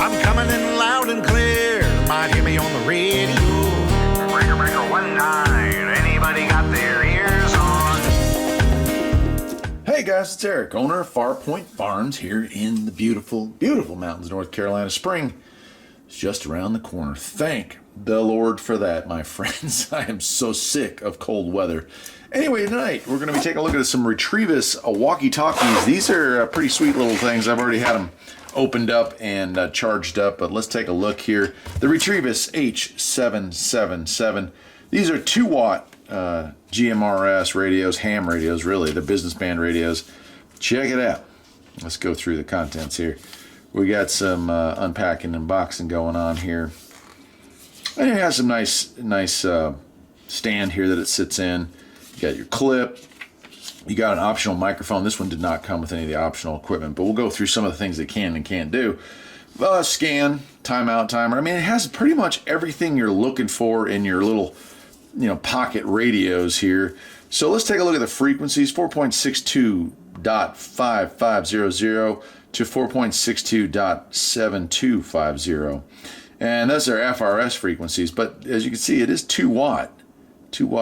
I'm coming in loud and clear. Might hear me on the radio. Breaker, breaker, 19. Anybody got their ears on? Hey guys, it's Eric, owner of Farpoint Farms here in the beautiful, beautiful mountains of North Carolina. Spring is just around the corner. Thank the Lord for that, my friends. I am so sick of cold weather. Anyway, tonight we're going to be taking a look at some Retevis Walkie Talkies. These are pretty sweet little things. I've already had them opened up and charged up, but let's take a look here. The Retevis H777. These are 2-watt GMRS radios, ham radios, really, the business band radios. Check it out. Let's go through the contents here. We got some unpacking and boxing going on here. And it has some nice stand here that it sits in. You got your clip. You got an optional microphone. This one did not come with any of the optional equipment, but we'll go through some of the things it can and can't do. Scan, timeout timer. I mean, it has pretty much everything you're looking for in your little, pocket radios here. So let's take a look at the frequencies. 4.62.5500 to 4.62.7250. And those are FRS frequencies, but as you can see, it is 2-watt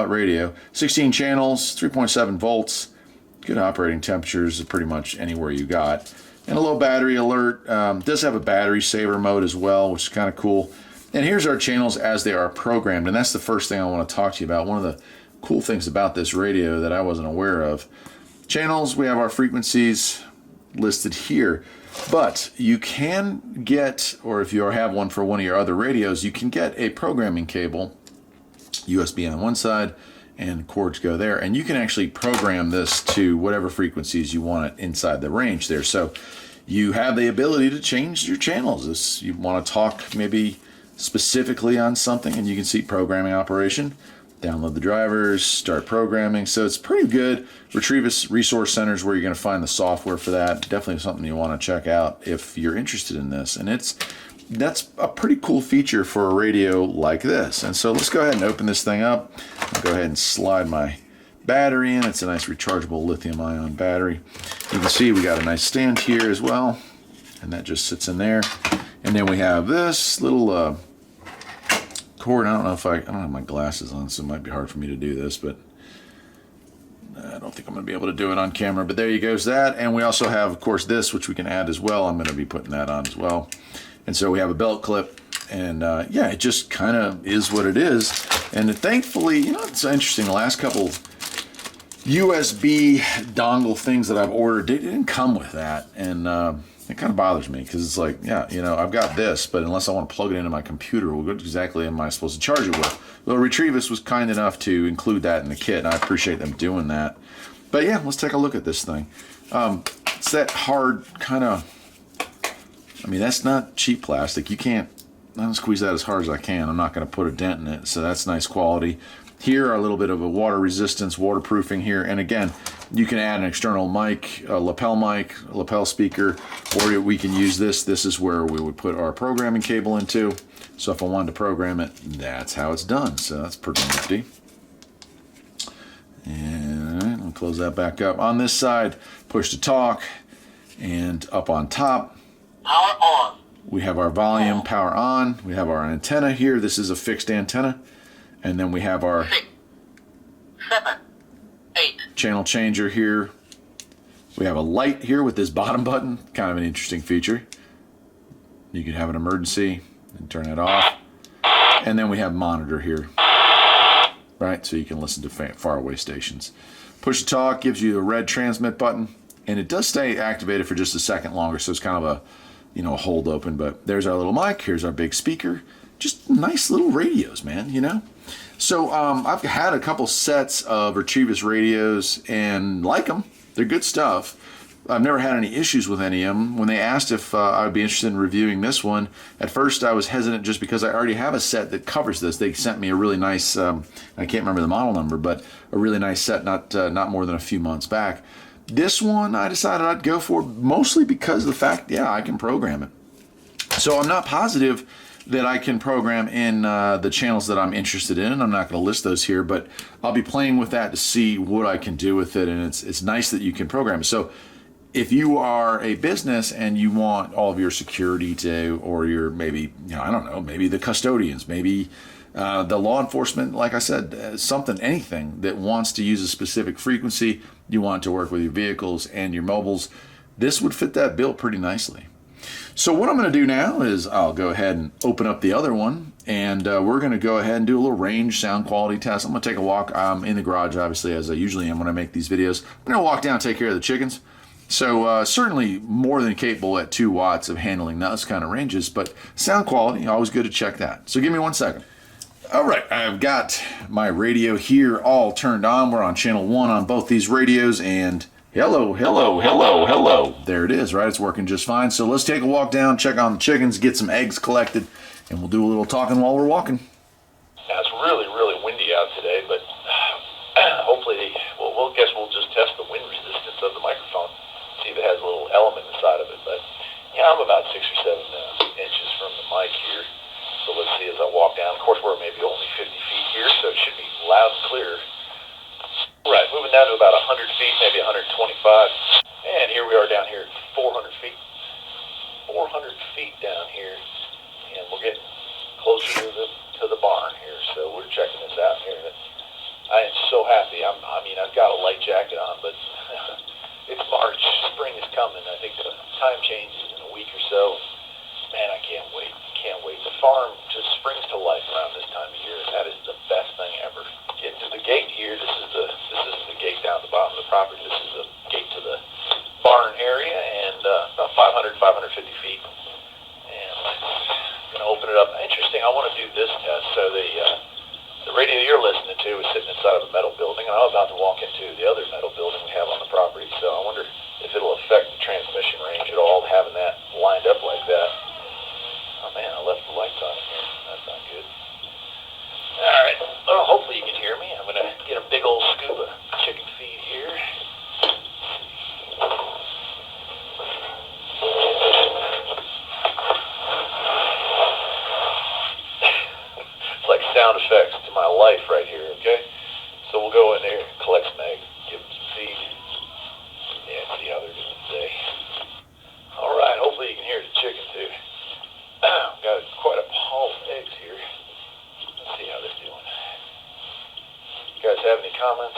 radio. 16 channels, 3.7 volts. Good operating temperatures pretty much anywhere you got. And a low battery alert. Does have a battery saver mode as well, which is kind of cool. And here's our channels as they are programmed. And that's the first thing I want to talk to you about. One of the cool things about this radio that I wasn't aware of. Channels, we have our frequencies listed here. But you can get, or if you have one for one of your other radios, you can get a programming cable, USB on one side, and cords go there, and you can actually program this to whatever frequencies you want it inside the range there. So you have the ability to change your channels. You want to talk maybe specifically on something, and you can see programming operation, download the drivers, start programming. So it's pretty good. Retevis Resource Center is where you're going to find the software for that. Definitely something you want to check out if you're interested in this. And that's a pretty cool feature for a radio like this. And so let's go ahead and open this thing up. I'll go ahead and slide my battery in. It's a nice rechargeable lithium-ion battery. You can see we got a nice stand here as well, and that just sits in there. And then we have this little cord. I don't have my glasses on, so it might be hard for me to do this, but I don't think I'm going to be able to do it on camera. But there you goes that. And we also have, of course, this, which we can add as well. I'm going to be putting that on as well. And so we have a belt clip, and yeah, it just kind of is what it is. And thankfully, it's interesting, the last couple USB dongle things that I've ordered, they didn't come with that. And it kind of bothers me, because it's like, yeah, I've got this, but unless I want to plug it into my computer, what exactly am I supposed to charge it with? Well, Retevis was kind enough to include that in the kit, and I appreciate them doing that. But yeah, let's take a look at this thing. It's that hard kind of, that's not cheap plastic. I'm going to squeeze that as hard as I can. I'm not going to put a dent in it, so that's nice quality. Here, a little bit of a water resistance, waterproofing here. And again, you can add an external mic, a lapel speaker, or we can use this. This is where we would put our programming cable into. So if I wanted to program it, that's how it's done. So that's pretty nifty. And I'll close that back up. On this side, push to talk, and up on top, power on. We have our volume, power on. We have our antenna here. This is a fixed antenna. And then we have our 6, 7, 8 channel changer here. We have a light here with this bottom button. Kind of an interesting feature. You can have an emergency and turn it off. And then we have monitor here. Right, so you can listen to faraway stations. Push to talk gives you a red transmit button. And it does stay activated for just a second longer, so it's kind of a hold open. But there's our little mic. Here's our big speaker. Just nice little radios, man, So I've had a couple sets of Retevis radios and like them. They're good stuff. I've never had any issues with any of them. When they asked if I would be interested in reviewing this one, at first I was hesitant just because I already have a set that covers this. They sent me a really nice, I can't remember the model number, but a really nice set not more than a few months back. This one I decided I'd go for mostly because of the fact, yeah, I can program it. So I'm not positive that I can program in the channels that I'm interested in. I'm not going to list those here, but I'll be playing with that to see what I can do with it. And it's nice that you can program it. So if you are a business and you want all of your security to, or your maybe, I don't know, maybe the custodians, maybe the law enforcement, like I said, something, anything that wants to use a specific frequency, you want to work with your vehicles and your mobiles, this would fit that bill pretty nicely. So what I'm going to do now is I'll go ahead and open up the other one, and we're going to go ahead and do a little range sound quality test. I'm going to take a walk. I'm in the garage, obviously, as I usually am when I make these videos. I'm going to walk down and take care of the chickens. So certainly more than capable at 2 watts of handling those kind of ranges, but sound quality, always good to check that. So give me 1 second. All right, I've got my radio here all turned on. We're on channel 1 on both these radios, and hello, hello, hello, hello. There it is, right? It's working just fine. So let's take a walk down, check on the chickens, get some eggs collected, and we'll do a little talking while we're walking. Now, it's really, really windy out today, but hopefully, we'll guess we'll just test the wind resistance of the microphone, see if it has a little element inside of it. But yeah, I'm about 6 or 7 inches from the mic here. So let's see as I walk down. Of course, we're maybe only 50 feet here, so it should be loud and clear. Right, moving down to about 100 feet, maybe 125. And here we are down here at 400 feet. 400 feet down here. And we're getting closer to the barn here, so we're checking this out here. I am so happy. I've got a light jacket on, but it's March. Spring is coming. I think the time changes in a week or so. Man, I can't wait. Can't wait. The farm just springs to life around this time of year, and that is the best thing ever. Get to the gate here. This is the gate down at the bottom of the property. This is the gate to the barn area, and about 550 feet. And I'm going to open it up. Interesting. I want to do this test. So the radio you're listening to is sitting inside of a metal building, and I'm about to walk into the other metal building we have on the property. So I wonder if it'll affect the transmission range at all, having that lined up like that. Oh man, I left the lights on here. That's not good. Alright, well, hopefully you can hear me. I'm going to get a big old scoop of chicken feed here. It's like sound effects to my life right here, okay? So we'll go in there, collect some eggs, give them some feed, and see how they're doing today. Alright, hopefully you can hear the chicken too. Got quite a pile of eggs here. Let's see how they're doing. You guys have any comments?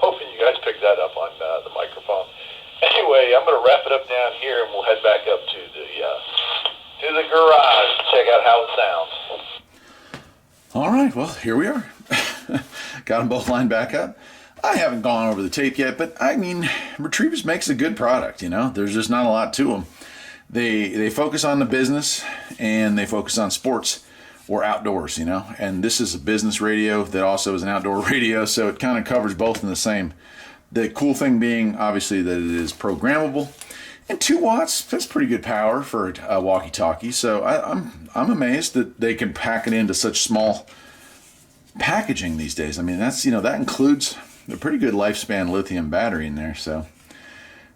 Hoping you guys picked that up on the microphone. Anyway, I'm going to wrap it up down here, and we'll head back up to the garage and check out how it sounds. All right, well, here we are. Got them both lined back up. I haven't gone over the tape yet, but I mean, Retevis makes a good product, There's just not a lot to them. They focus on the business, and they focus on sports or outdoors, And this is a business radio that also is an outdoor radio, so it kind of covers both in the same. The cool thing being, obviously, that it is programmable. And 2 watts, that's pretty good power for a Walkie Talkie. So I'm amazed that they can pack it into such small packaging these days. I mean, that's that includes a pretty good lifespan lithium battery in there. So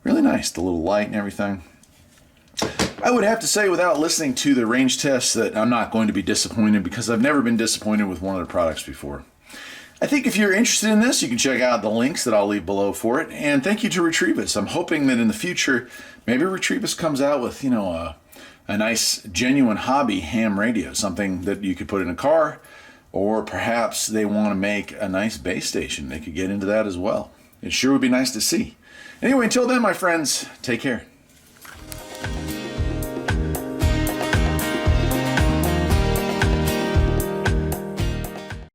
really nice, the little light and everything. I would have to say, without listening to the range tests, that I'm not going to be disappointed, because I've never been disappointed with one of their products before. I think if you're interested in this, you can check out the links that I'll leave below for it. And thank you to Retevis. I'm hoping that in the future, maybe Retevis comes out with, a nice, genuine hobby ham radio, something that you could put in a car, or perhaps they want to make a nice base station. They could get into that as well. It sure would be nice to see. Anyway, until then, my friends, take care.